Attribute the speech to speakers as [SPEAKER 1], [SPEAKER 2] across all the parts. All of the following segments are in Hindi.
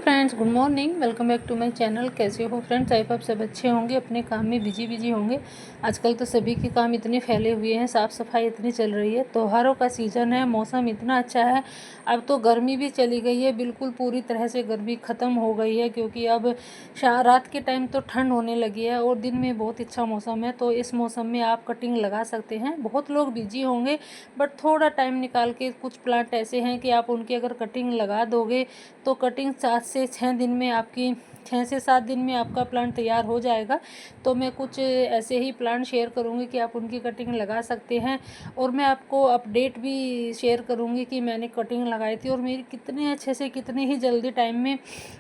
[SPEAKER 1] Friends, good morning. Welcome back to my channel. कैसे हो फ्रेंड्स? आई होप आप सब अच्छे होंगे, अपने काम में बिजी होंगे। आजकल तो सभी के काम इतने फैले हुए हैं, साफ़ सफाई इतनी चल रही है, त्योहारों का सीज़न है, मौसम इतना अच्छा है। अब तो गर्मी भी चली गई है, बिल्कुल पूरी तरह से गर्मी ख़त्म हो गई है, क्योंकि अब रात के टाइम तो ठंड होने लगी है और दिन में बहुत अच्छा मौसम है। तो इस मौसम में आप कटिंग लगा सकते हैं। बहुत लोग बिजी होंगे, बट थोड़ा टाइम निकाल के कुछ प्लांट ऐसे हैं कि आप उनकी अगर कटिंग लगा दोगे तो कटिंग 4 से 6 दिन में आपकी 6 से 7 दिन में आपका प्लांट तैयार हो जाएगा। तो मैं कुछ ऐसे ही प्लांट शेयर करूंगी कि आप उनकी कटिंग लगा सकते हैं, और मैं आपको अपडेट भी शेयर करूंगी कि मैंने कटिंग लगाई थी और मेरी कितने अच्छे से कितने ही जल्दी टाइम में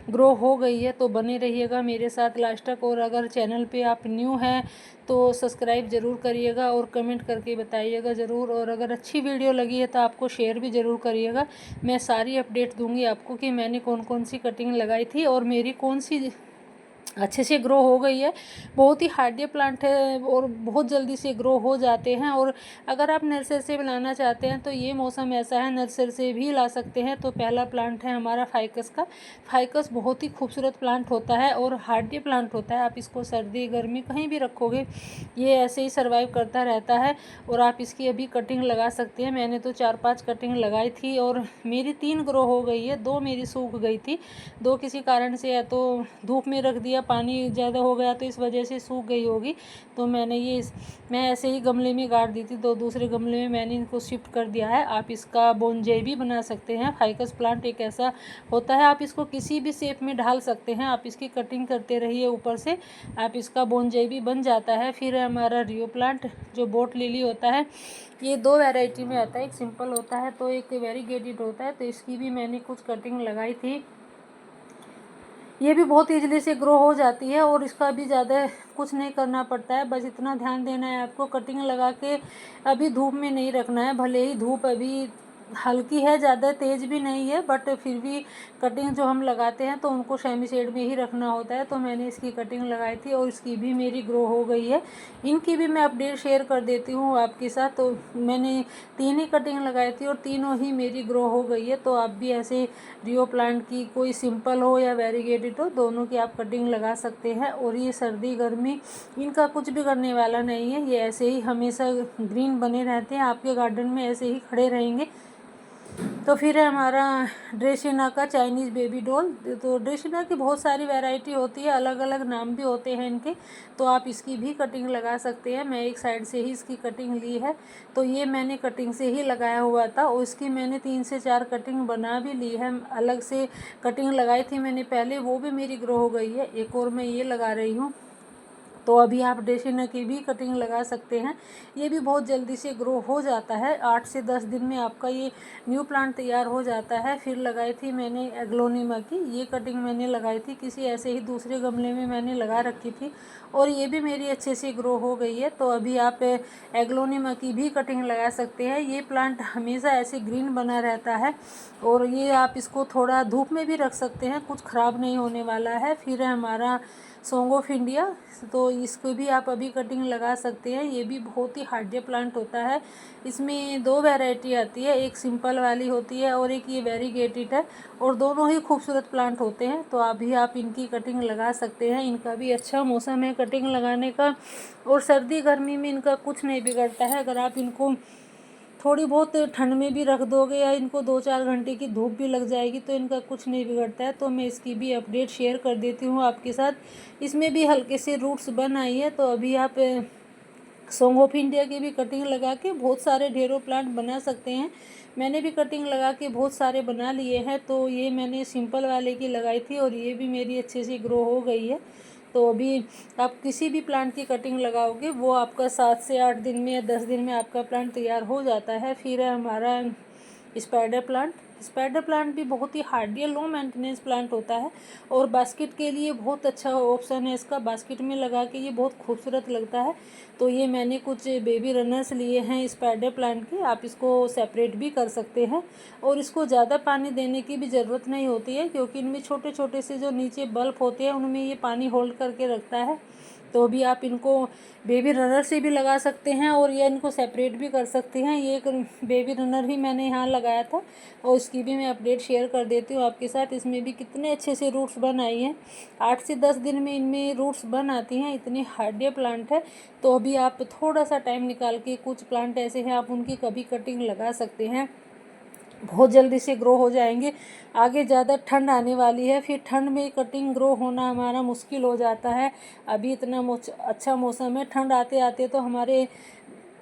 [SPEAKER 1] ग्रो हो गई है। तो बने रहिएगा मेरे साथ लास्ट तक, और अगर चैनल पे आप न्यू हैं तो सब्सक्राइब ज़रूर करिएगा और कमेंट करके बताइएगा ज़रूर, और अगर अच्छी वीडियो लगी है तो आपको शेयर भी ज़रूर करिएगा। मैं सारी अपडेट दूंगी आपको कि मैंने कौन कौन सी कटिंग लगाई थी और मेरी कौन सी अच्छे से ग्रो हो गई है। बहुत ही हार्डी प्लांट है और बहुत जल्दी से ग्रो हो जाते हैं। और अगर आप नर्सरी से लाना चाहते हैं तो ये मौसम ऐसा है, नर्सरी से भी ला सकते हैं। तो पहला प्लांट है हमारा फाइकस का। फाइकस बहुत ही खूबसूरत प्लांट होता है और हार्डी प्लांट होता है। आप इसको सर्दी गर्मी कहीं भी रखोगे ये ऐसे ही सर्वाइव करता रहता है। और आप इसकी अभी कटिंग लगा सकते हैं। मैंने तो 4-5 कटिंग लगाई थी और मेरी 3 ग्रो हो गई है, 2 मेरी सूख गई थी, 2 किसी कारण से या तो धूप में रख दिया, पानी ज़्यादा हो गया तो इस वजह से सूख गई होगी। तो मैं ऐसे ही गमले में गाड़ दी थी, तो दूसरे गमले में मैंने इनको शिफ्ट कर दिया है। आप इसका बोनजाई भी बना सकते हैं। फाइकस प्लांट एक ऐसा होता है, आप इसको किसी भी शेप में ढाल सकते हैं। आप इसकी कटिंग करते रहिए ऊपर से, आप इसका बोनजाई भी बन जाता है। फिर हमारा रियो प्लांट जो बोट लिली होता है, ये 2 वैरायटी में आता है, एक सिंपल होता है तो एक वेरीगेटेड होता है। तो इसकी भी मैंने कुछ कटिंग लगाई थी। ये भी बहुत ईजिली से ग्रो हो जाती है और इसका भी ज़्यादा कुछ नहीं करना पड़ता है, बस इतना ध्यान देना है आपको, कटिंग लगा के अभी धूप में नहीं रखना है। भले ही धूप अभी हल्की है, ज़्यादा तेज़ भी नहीं है, बट फिर भी कटिंग जो हम लगाते हैं तो उनको सेमी शेड में ही रखना होता है। तो मैंने इसकी कटिंग लगाई थी और इसकी भी मेरी ग्रो हो गई है। इनकी भी मैं अपडेट शेयर कर देती हूँ आपके साथ। तो मैंने 3 ही कटिंग लगाई थी और तीनों ही मेरी ग्रो हो गई है। तो आप भी ऐसे रियो प्लांट की कोई सिंपल हो या वेरीगेटेड हो, दोनों की आप कटिंग लगा सकते हैं। और ये सर्दी गर्मी इनका कुछ भी करने वाला नहीं है, ये ऐसे ही हमेशा ग्रीन बने रहते हैं, आपके गार्डन में ऐसे ही खड़े रहेंगे। तो फिर है हमारा ड्रेसिना का चाइनीज़ बेबी डॉल। तो ड्रेसिना की बहुत सारी वैरायटी होती है, अलग अलग नाम भी होते हैं इनके। तो आप इसकी भी कटिंग लगा सकते हैं। मैं एक साइड से ही इसकी कटिंग ली है, तो ये मैंने कटिंग से ही लगाया हुआ था और इसकी मैंने 3 से 4 कटिंग बना भी ली है। अलग से कटिंग लगाई थी मैंने पहले, वो भी मेरी ग्रो हो गई है। एक और मैं ये लगा रही हूँ। तो अभी आप ड्रेसिना की भी कटिंग लगा सकते हैं, ये भी बहुत जल्दी से ग्रो हो जाता है। 8 से 10 दिन में आपका ये न्यू प्लांट तैयार हो जाता है। फिर लगाई थी मैंने एग्लोनिमा की, ये कटिंग मैंने लगाई थी किसी ऐसे ही दूसरे गमले में मैंने लगा रखी थी और ये भी मेरी अच्छे से ग्रो हो गई है। तो अभी आप एग्लोनिमा की भी कटिंग लगा सकते हैं। ये प्लांट हमेशा ऐसे ग्रीन बना रहता है और ये आप इसको थोड़ा धूप में भी रख सकते हैं, कुछ ख़राब नहीं होने वाला है। फिर है हमारा सॉन्ग ऑफ इंडिया, तो इसको भी आप अभी कटिंग लगा सकते हैं। ये भी बहुत ही हार्डी प्लांट होता है। इसमें 2 वैरायटी आती है, एक सिंपल वाली होती है और एक ये वेरीगेटेड है, और दोनों ही खूबसूरत प्लांट होते हैं। तो अभी आप इनकी कटिंग लगा सकते हैं। इनका भी अच्छा मौसम है कटिंग लगाने का, और सर्दी गर्मी में इनका कुछ नहीं बिगड़ता है। अगर आप इनको थोड़ी बहुत ठंड में भी रख दोगे या इनको 2-4 घंटे की धूप भी लग जाएगी तो इनका कुछ नहीं बिगड़ता है। तो मैं इसकी भी अपडेट शेयर कर देती हूँ आपके साथ। इसमें भी हल्के से रूट्स बन आई है। तो अभी आप सॉन्ग ऑफ इंडिया की भी कटिंग लगा के बहुत सारे ढेरों प्लांट बना सकते हैं। मैंने भी कटिंग लगा के बहुत सारे बना लिए हैं। तो ये मैंने सिंपल वाले की लगाई थी और ये भी मेरी अच्छे से ग्रो हो गई है। तो अभी आप किसी भी प्लांट की कटिंग लगाओगे वो आपका 7 से 8 दिन में या 10 दिन में आपका प्लांट तैयार हो जाता है। फिर है हमारा स्पाइडर प्लांट। स्पाइडर प्लांट भी बहुत ही हार्डी लो मेंटेनेंस प्लांट होता है और बास्केट के लिए बहुत अच्छा ऑप्शन है इसका। बास्केट में लगा के ये बहुत खूबसूरत लगता है। तो ये मैंने कुछ बेबी रनर्स लिए हैं स्पाइडर प्लांट के, आप इसको सेपरेट भी कर सकते हैं। और इसको ज़्यादा पानी देने की भी ज़रूरत नहीं होती है, क्योंकि इनमें छोटे छोटे से जो नीचे बल्ब होते हैं उनमें ये पानी होल्ड करके रखता है। तो अभी आप इनको बेबी रनर से भी लगा सकते हैं और ये इनको सेपरेट भी कर सकते हैं। ये एक बेबी रनर ही मैंने यहाँ लगाया था और इसकी भी मैं अपडेट शेयर कर देती हूँ आपके साथ। इसमें भी कितने अच्छे से रूट्स बन आई हैं, 8 से 10 दिन में इनमें रूट्स बन आती हैं, इतनी हार्ड प्लांट है। तो अभी आप थोड़ा सा टाइम निकाल के, कुछ प्लांट ऐसे हैं आप उनकी कभी कटिंग लगा सकते हैं, बहुत जल्दी से ग्रो हो जाएंगे। आगे ज़्यादा ठंड आने वाली है, फिर ठंड में कटिंग ग्रो होना हमारा मुश्किल हो जाता है। अभी इतना अच्छा मौसम है, ठंड आते आते तो हमारे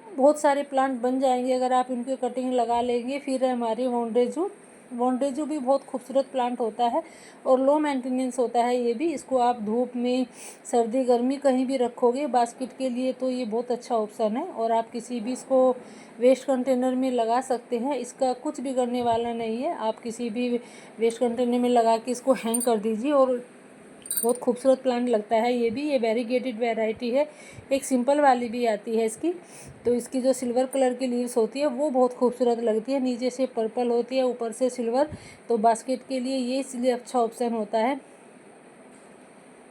[SPEAKER 1] बहुत सारे प्लांट बन जाएंगे अगर आप इनकी कटिंग लगा लेंगे। फिर है हमारी वॉन्डेजू भी बहुत खूबसूरत प्लांट होता है और लो मेंटेनेंस होता है ये भी। इसको आप धूप में, सर्दी गर्मी कहीं भी रखोगे बास्केट के लिए तो ये बहुत अच्छा ऑप्शन है। और आप किसी भी इसको वेस्ट कंटेनर में लगा सकते हैं, इसका कुछ बिगड़ने वाला नहीं है। आप किसी भी वेस्ट कंटेनर में लगा के इसको हैंग कर दीजिए और बहुत खूबसूरत प्लांट लगता है ये भी। ये वेरीगेटेड वैरायटी है, एक सिंपल वाली भी आती है इसकी। तो इसकी जो सिल्वर कलर की लीव्स होती है वो बहुत खूबसूरत लगती है, नीचे से पर्पल होती है, ऊपर से सिल्वर। तो बास्केट के लिए ये इसलिए अच्छा ऑप्शन होता है।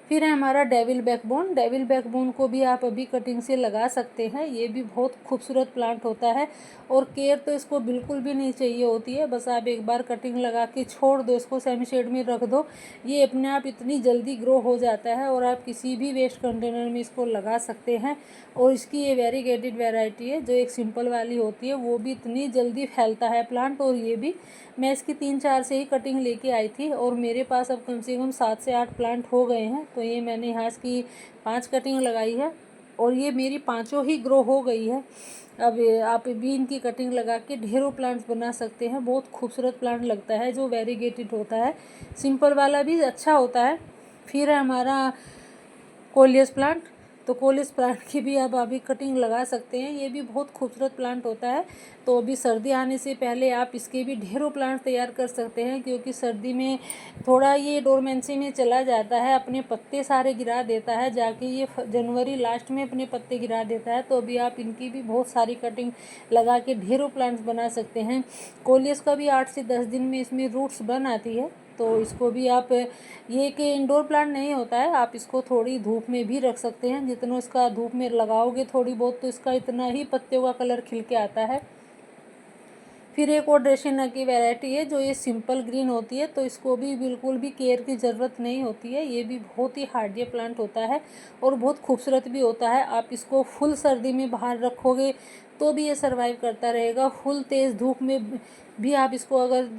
[SPEAKER 1] फिर है हमारा डेविल बैकबोन को भी आप अभी कटिंग से लगा सकते हैं, ये भी बहुत खूबसूरत प्लांट होता है। और केयर तो इसको बिल्कुल भी नहीं चाहिए होती है, बस आप एक बार कटिंग लगा के छोड़ दो, इसको सेमी शेड में रख दो, ये अपने आप इतनी जल्दी ग्रो हो जाता है। और आप किसी भी वेस्ट कंटेनर में इसको लगा सकते हैं। और इसकी ये वेरीगेटेड वैरायटी है, जो एक सिंपल वाली होती है वो भी इतनी जल्दी फैलता है प्लांट। और ये भी मैं इसकी 3-4 से ही कटिंग लेके आई थी और मेरे पास अब कम से कम 7 से 8 प्लांट हो गए हैं। तो ये मैंने यहाँ इसकी 5 कटिंग लगाई है और ये मेरी 5 ही ग्रो हो गई है। अब आप भी इनकी कटिंग लगा के ढेरों प्लांट्स बना सकते हैं, बहुत खूबसूरत प्लांट लगता है जो वेरीगेटेड होता है। सिंपल वाला भी अच्छा होता है। फिर है हमारा कोलियस प्लांट, तो कोलियस प्लांट की भी आप अभी कटिंग लगा सकते हैं, ये भी बहुत खूबसूरत प्लांट होता है। तो अभी सर्दी आने से पहले आप इसके भी ढेरों प्लांट तैयार कर सकते हैं, क्योंकि सर्दी में थोड़ा ये डोरमेंसी में चला जाता है, अपने पत्ते सारे गिरा देता है, जाके ये जनवरी लास्ट में अपने पत्ते गिरा देता है। तो अभी आप इनकी भी बहुत सारी कटिंग लगा के ढेरों प्लांट्स बना सकते हैं। कोलियस का भी 8 से 10 दिन में इसमें रूट्स बन आती है। तो इसको भी आप, ये कि इंडोर प्लांट नहीं होता है, आप इसको थोड़ी धूप में भी रख सकते हैं। जितना इसका धूप में लगाओगे थोड़ी बहुत, तो इसका इतना ही पत्तियों का कलर खिल के आता है। फिर एक और ड्रेसिना की वैरायटी है जो ये सिंपल ग्रीन होती है, तो इसको भी बिल्कुल भी केयर की ज़रूरत नहीं होती है, ये भी बहुत ही हार्डी प्लांट होता है और बहुत खूबसूरत भी होता है। आप इसको फुल सर्दी में बाहर रखोगे तो भी ये सर्वाइव करता रहेगा, फुल तेज़ धूप में भी आप इसको अगर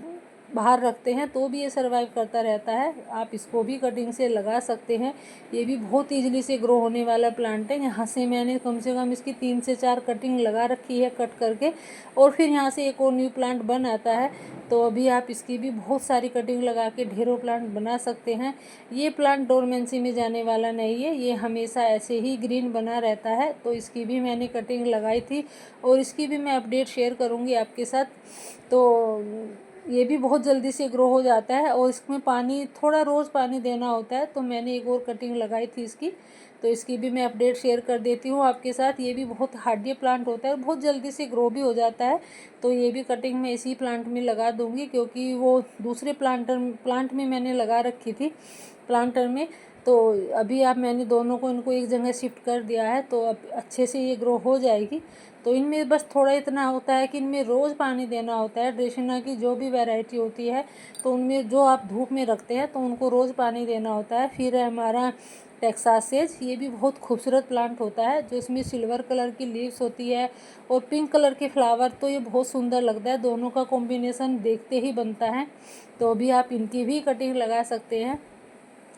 [SPEAKER 1] बाहर रखते हैं तो भी ये सर्वाइव करता रहता है। आप इसको भी कटिंग से लगा सकते हैं, ये भी बहुत ईजिली से ग्रो होने वाला प्लांट है। यहाँ से मैंने कम से कम इसकी 3 से 4 कटिंग लगा रखी है कट करके, और फिर यहाँ से एक और न्यू प्लांट बन आता है। तो अभी आप इसकी भी बहुत सारी कटिंग लगा के ढेरों प्लांट बना सकते हैं। ये प्लांट डोरमेंसी में जाने वाला नहीं है, ये हमेशा ऐसे ही ग्रीन बना रहता है। तो इसकी भी मैंने कटिंग लगाई थी और इसकी भी मैं अपडेट शेयर करूँगी आपके साथ। तो ये भी बहुत जल्दी से ग्रो हो जाता है और इसमें पानी, थोड़ा रोज़ पानी देना होता है। तो मैंने एक और कटिंग लगाई थी इसकी, तो इसकी भी मैं अपडेट शेयर कर देती हूँ आपके साथ। ये भी बहुत हार्डी प्लांट होता है, बहुत जल्दी से ग्रो भी हो जाता है। तो ये भी कटिंग मैं इसी प्लांट में लगा दूँगी, क्योंकि वो दूसरे प्लांट में मैंने लगा रखी थी प्लांटर में। तो अभी आप, मैंने दोनों को, इनको एक जगह शिफ्ट कर दिया है, तो अब अच्छे से ये ग्रो हो जाएगी। तो इनमें बस थोड़ा इतना होता है कि इनमें रोज़ पानी देना होता है। ड्रेसिना की जो भी वैरायटी होती है तो उनमें जो आप धूप में रखते हैं तो उनको रोज़ पानी देना होता है। फिर है हमारा टेक्सासेज, ये भी बहुत खूबसूरत प्लांट होता है, जो इसमें सिल्वर कलर की लीव्स होती है और पिंक कलर के फ्लावर, तो ये बहुत सुंदर लगता है, दोनों का कॉम्बिनेशन देखते ही बनता है। तो अभी आप इनकी भी कटिंग लगा सकते हैं,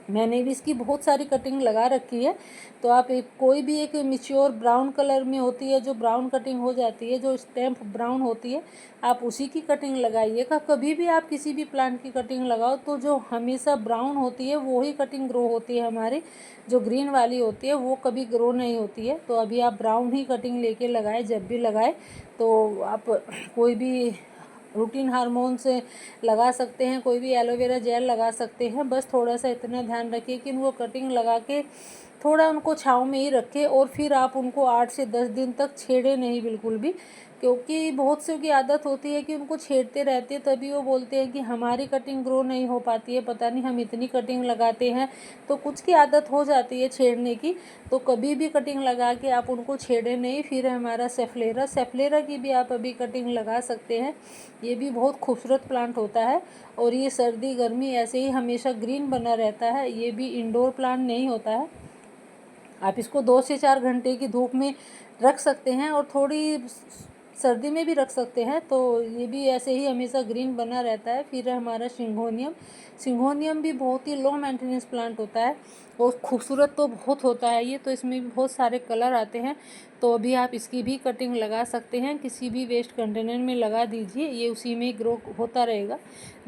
[SPEAKER 1] मैंने भी इसकी बहुत सारी कटिंग लगा रखी है। तो आप कोई भी एक मिच्योर ब्राउन कलर में होती है, जो ब्राउन कटिंग हो जाती है, जो स्टैम्प ब्राउन होती है, आप उसी की कटिंग लगाइएगा। कभी भी आप किसी भी प्लांट की कटिंग लगाओ तो जो हमेशा ब्राउन होती है वो ही कटिंग ग्रो होती है हमारी, जो ग्रीन वाली होती है वो कभी ग्रो नहीं होती है। तो अभी आप ब्राउन ही कटिंग लेके लगाए, जब भी लगाए तो आप कोई भी रूटीन हार्मोन से लगा सकते हैं, कोई भी एलोवेरा जेल लगा सकते हैं। बस थोड़ा सा इतना ध्यान रखिए कि उनको कटिंग लगा के थोड़ा उनको छाँव में ही रखें और फिर आप उनको 8 से 10 दिन तक छेड़े नहीं बिल्कुल भी। क्योंकि बहुत से की आदत होती है कि उनको छेड़ते रहते हैं, तभी वो बोलते हैं कि हमारी कटिंग ग्रो नहीं हो पाती है, पता नहीं हम इतनी कटिंग लगाते हैं। तो कुछ की आदत हो जाती है छेड़ने की, तो कभी भी कटिंग लगा के आप उनको छेड़े नहीं। फिर हमारा सेफलेरा की भी आप अभी कटिंग लगा सकते हैं। ये भी बहुत खूबसूरत प्लांट होता है और ये सर्दी गर्मी ऐसे ही हमेशा ग्रीन बना रहता है। ये भी इंडोर प्लांट नहीं होता है, आप इसको 2 से 4 घंटे की धूप में रख सकते हैं और थोड़ी सर्दी में भी रख सकते हैं, तो ये भी ऐसे ही हमेशा ग्रीन बना रहता है। फिर हमारा सिंघोनियम भी बहुत ही लो मेंटेनेंस प्लांट होता है और खूबसूरत तो बहुत होता है ये, तो इसमें भी बहुत सारे कलर आते हैं। तो अभी आप इसकी भी कटिंग लगा सकते हैं, किसी भी वेस्ट कंटेनर में लगा दीजिए, ये उसी में ग्रो होता रहेगा।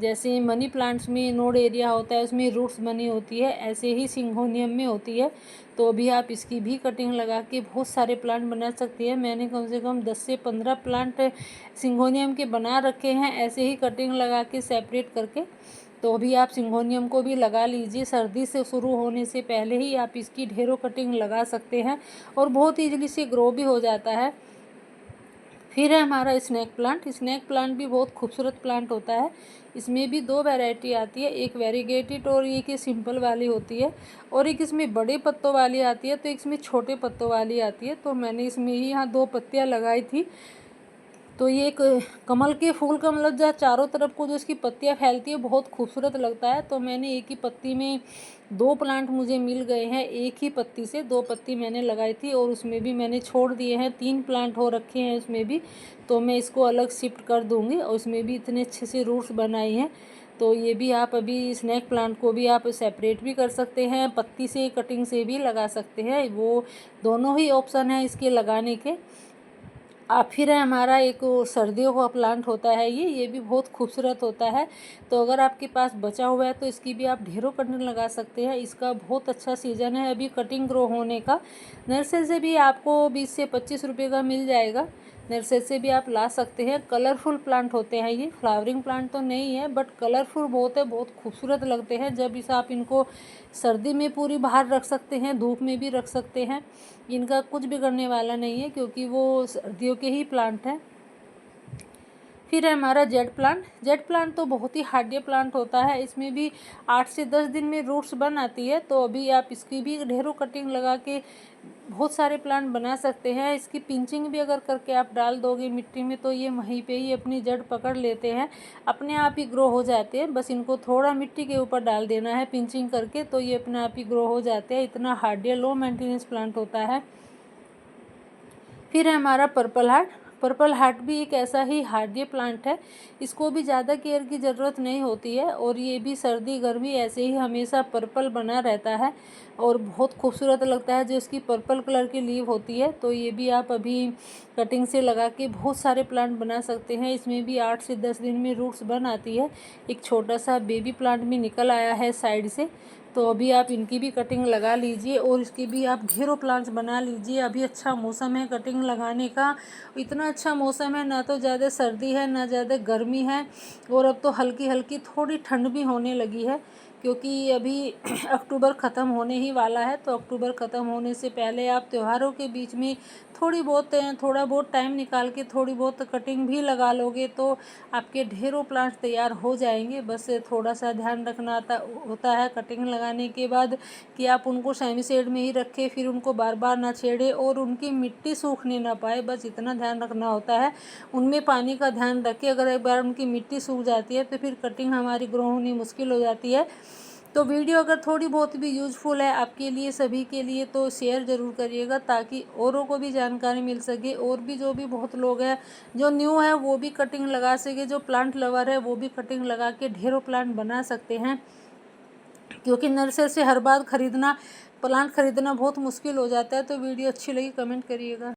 [SPEAKER 1] जैसे मनी प्लांट्स में नोड एरिया होता है, उसमें रूट्स बनी होती है, ऐसे ही सिंघोनियम में होती है। तो अभी आप इसकी भी कटिंग लगा के बहुत सारे प्लांट बना सकती है। मैंने कम से कम 10 से 15 प्लांट सिंघोनियम के बना रखे हैं, ऐसे ही कटिंग लगा के सेपरेट करके। तो अभी आप सिंघोनियम को भी लगा लीजिए, सर्दी से शुरू होने से पहले ही आप इसकी ढेरों कटिंग लगा सकते हैं और बहुत ईजिली से ग्रो भी हो जाता है। फिर है हमारा स्नेक प्लांट भी बहुत खूबसूरत प्लांट होता है। इसमें भी 2 वैरायटी आती है, एक वेरीगेटेड और एक सिंपल वाली होती है, और एक इसमें बड़े पत्तों वाली आती है, तो इसमें छोटे पत्तों वाली आती है। तो मैंने इसमें ही यहाँ 2 पत्तियाँ लगाई थी। तो ये एक कमल के फूल का मतलब जहाँ चारों तरफ को जो इसकी पत्तियाँ फैलती है बहुत खूबसूरत लगता है। तो मैंने एक ही पत्ती में 2 प्लांट मुझे मिल गए हैं, एक ही पत्ती से 2 पत्ती मैंने लगाई थी और उसमें भी मैंने छोड़ दिए हैं, 3 प्लांट हो रखे हैं उसमें भी। तो मैं इसको अलग शिफ्ट कर दूँगी और उसमें भी इतने अच्छे से रूट्स बनाई हैं। तो ये भी आप अभी स्नेक प्लांट को भी आप सेपरेट भी कर सकते हैं, पत्ती से कटिंग से भी लगा सकते हैं, वो दोनों ही ऑप्शन है इसके लगाने के। फिर है हमारा एक सर्दियों का प्लांट होता है, ये भी बहुत खूबसूरत होता है। तो अगर आपके पास बचा हुआ है तो इसकी भी आप ढेरों कटिंग लगा सकते हैं। इसका बहुत अच्छा सीज़न है अभी कटिंग ग्रो होने का। नर्सरी से भी आपको 20 से 25 रुपये का मिल जाएगा, नर्सरी से भी आप ला सकते हैं। कलरफुल प्लांट होते हैं ये, फ्लावरिंग प्लांट तो नहीं है बट कलरफुल बहुत है, बहुत खूबसूरत लगते हैं। जब इस आप इनको सर्दी में पूरी बाहर रख सकते हैं, धूप में भी रख सकते हैं, इनका कुछ बिगड़ने वाला नहीं है क्योंकि वो सर्दियों के ही प्लांट हैं। फिर है हमारा जेड प्लांट तो बहुत ही हार्डी प्लांट होता है, इसमें भी 8 से 10 दिन में रूट्स बन आती है। तो अभी आप इसकी भी ढेरों कटिंग लगा के बहुत सारे प्लांट बना सकते हैं। इसकी पिंचिंग भी अगर करके आप डाल दोगे मिट्टी में तो ये वहीं पे ही अपनी जड़ पकड़ लेते हैं, अपने आप ही ग्रो हो जाते हैं। बस इनको थोड़ा मिट्टी के ऊपर डाल देना है पिंचिंग करके, तो ये अपने आप ही ग्रो हो जाते हैं। इतना हार्डी लो मेंटेनेंस प्लांट होता है। फिर है हमारा पर्पल हार्ट भी एक ऐसा ही हार्डी प्लांट है, इसको भी ज़्यादा केयर की ज़रूरत नहीं होती है और ये भी सर्दी गर्मी ऐसे ही हमेशा पर्पल बना रहता है और बहुत खूबसूरत लगता है जो इसकी पर्पल कलर की लीव होती है। तो ये भी आप अभी कटिंग से लगा के बहुत सारे प्लांट बना सकते हैं। इसमें भी 8 से 10 दिन में रूट्स बन आती है। एक छोटा सा बेबी प्लांट भी निकल आया है साइड से, तो अभी आप इनकी भी कटिंग लगा लीजिए और इसकी भी आप ढेरों प्लांट्स बना लीजिए। अभी अच्छा मौसम है कटिंग लगाने का, इतना अच्छा मौसम है, ना तो ज़्यादा सर्दी है ना ज़्यादा गर्मी है, और अब तो हल्की हल्की थोड़ी ठंड भी होने लगी है क्योंकि अभी अक्टूबर ख़त्म होने ही वाला है। तो अक्टूबर ख़त्म होने से पहले आप त्योहारों के बीच में थोड़ा बहुत टाइम निकाल के थोड़ी बहुत कटिंग भी लगा लोगे तो आपके ढेरों प्लांट्स तैयार हो जाएंगे। बस थोड़ा सा ध्यान रखना होता है कटिंग लगाने के बाद कि आप उनको सेमी शेड में ही रखें, फिर उनको बार बार ना छेड़े और उनकी मिट्टी सूखने ना पाए, बस इतना ध्यान रखना होता है। उनमें पानी का ध्यान रखें, अगर एक बार उनकी मिट्टी सूख जाती है तो फिर कटिंग हमारी ग्रो होनी मुश्किल हो जाती है। तो वीडियो अगर थोड़ी बहुत भी यूज़फुल है आपके लिए सभी के लिए तो शेयर ज़रूर करिएगा ताकि औरों को भी जानकारी मिल सके, और भी जो भी बहुत लोग हैं जो न्यू है वो भी कटिंग लगा सके, जो प्लांट लवर है वो भी कटिंग लगा के ढेरों प्लांट बना सकते हैं। क्योंकि नर्सरी से हर बार प्लांट खरीदना बहुत मुश्किल हो जाता है। तो वीडियो अच्छी लगी कमेंट करिएगा।